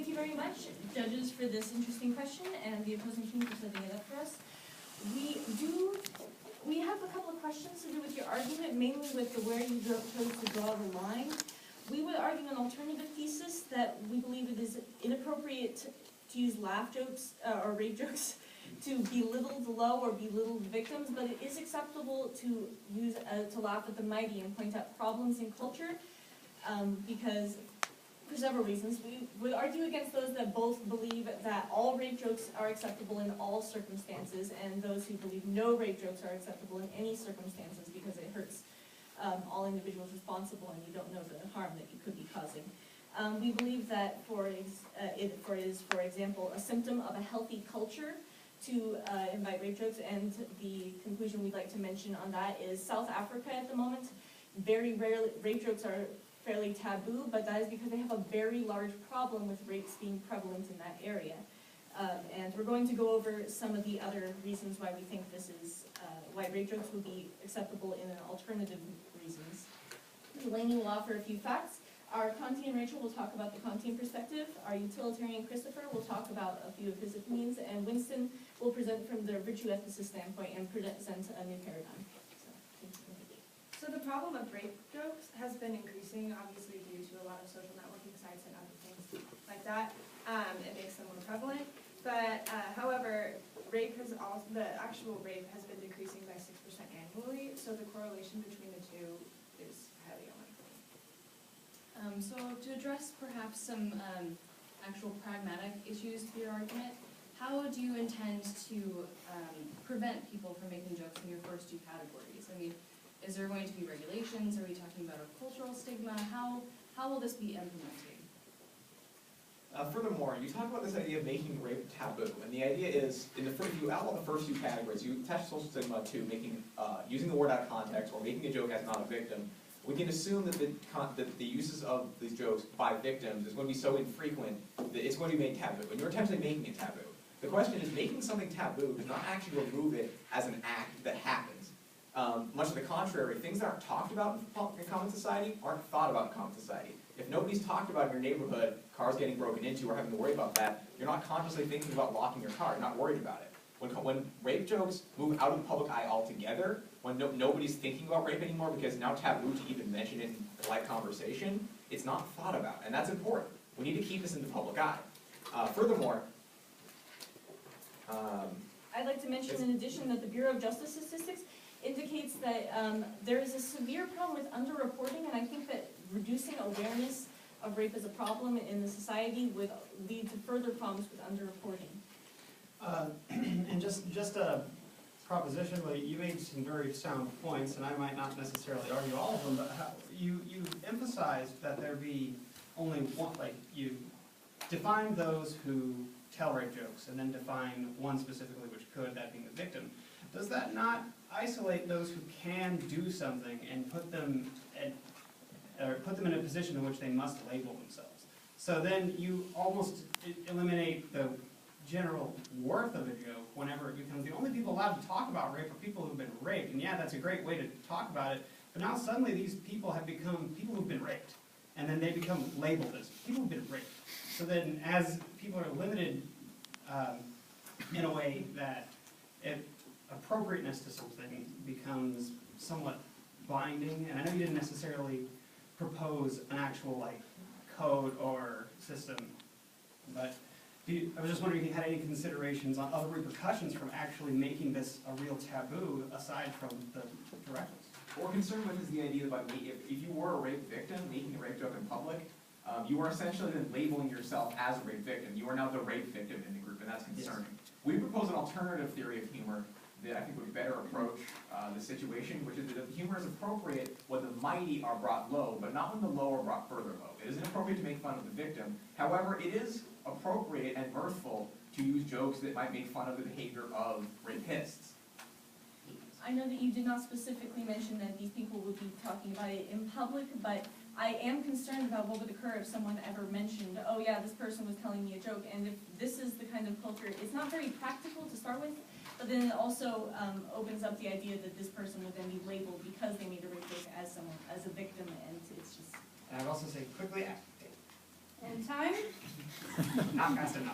thank you very much, judges, for this interesting question, and the opposing team for setting it up for us. We have a couple of questions to do with your argument, mainly with where you chose to draw the line. We would argue an alternative thesis that we believe it is inappropriate to use laugh jokes or rape jokes to belittle the low or belittle the victims, but it is acceptable to use to laugh at the mighty and point out problems in culture, because for several reasons. We would argue against those that both believe that all rape jokes are acceptable in all circumstances, and those who believe no rape jokes are acceptable in any circumstances because it hurts all individuals responsible and you don't know the harm that you could be causing. We believe that it is, for example, a symptom of a healthy culture to invite rape jokes, and the conclusion we'd like to mention on that is South Africa at the moment, very rarely, rape jokes are fairly taboo, but that is because they have a very large problem with rapes being prevalent in that area. And we're going to go over some of the other reasons why we think this is, why rape jokes would be acceptable in an alternative reasons. Delaney will offer a few facts. Our Kantian Rachel will talk about the Kantian perspective. Our utilitarian Christopher will talk about a few of his opinions, and Winston will present from the virtue ethicist standpoint and present a new paradigm. So the problem of rape jokes has been increasing, obviously due to a lot of social networking sites and other things like that. It makes them more prevalent. But however, the actual rape has been decreasing by 6% annually, so the correlation between the two is highly unlikely. So to address perhaps some actual pragmatic issues to your argument, how do you intend to prevent people from making jokes in your first two categories? I mean, is there going to be regulations? Are we talking about a cultural stigma? How will this be implemented? Furthermore, you talk about this idea of making rape taboo, and the idea is, if you outlaw the first two categories, you attach social stigma to making, using the word out of context or making a joke as not a victim. We can assume that the uses of these jokes by victims is going to be so infrequent that it's going to be made taboo, and you're essentially making it taboo. The question is, making something taboo does not actually remove it as an act that happens. Much to the contrary, things that aren't talked about in common society aren't thought about in common society. If nobody's talked about in your neighborhood, cars getting broken into or having to worry about that, you're not consciously thinking about locking your car, you're not worried about it. When rape jokes move out of the public eye altogether, when nobody's thinking about rape anymore because it's now taboo to even mention it in polite conversation, it's not thought about, and that's important. We need to keep this in the public eye. Furthermore, I'd like to mention in addition that the Bureau of Justice Statistics indicates that there is a severe problem with underreporting, and I think that reducing awareness of rape as a problem in the society would lead to further problems with underreporting. And just a proposition, but you made some very sound points, and I might not necessarily argue all of them, but you emphasized that there be only one, like you define those who tell rape jokes, and then define one specifically which could, that being the victim. Does that not isolate those who can do something and put them in a position in which they must label themselves? So then you almost eliminate the general worth of a joke whenever it becomes the only people allowed to talk about rape are people who've been raped. And yeah, that's a great way to talk about it, but now suddenly these people have become people who've been raped. And then they become labeled as people who've been raped. So then as people are limited in a way that appropriateness to something becomes somewhat binding, and I know you didn't necessarily propose an actual like code or system, but I was just wondering if you had any considerations on other repercussions from actually making this a real taboo aside from the directives. what we're concerned with is the idea that if you were a rape victim, making a rape joke in public, you are essentially then labeling yourself as a rape victim. You are now the rape victim in the group, and that's concerning. Yes. We propose an alternative theory of humor that I think would better approach the situation, which is that humor is appropriate when the mighty are brought low, but not when the low are brought further low. It isn't appropriate to make fun of the victim. However, it is appropriate and mirthful to use jokes that might make fun of the behavior of rapists. I know that you did not specifically mention that these people would be talking about it in public, but I am concerned about what would occur if someone ever mentioned, oh yeah, this person was telling me a joke, and if this is the kind of culture, it's not very practical to start with, but then it also opens up the idea that this person would then be labeled because they made a rape joke as a victim, and it's just... And I'd also say quickly, And time? Not fast enough.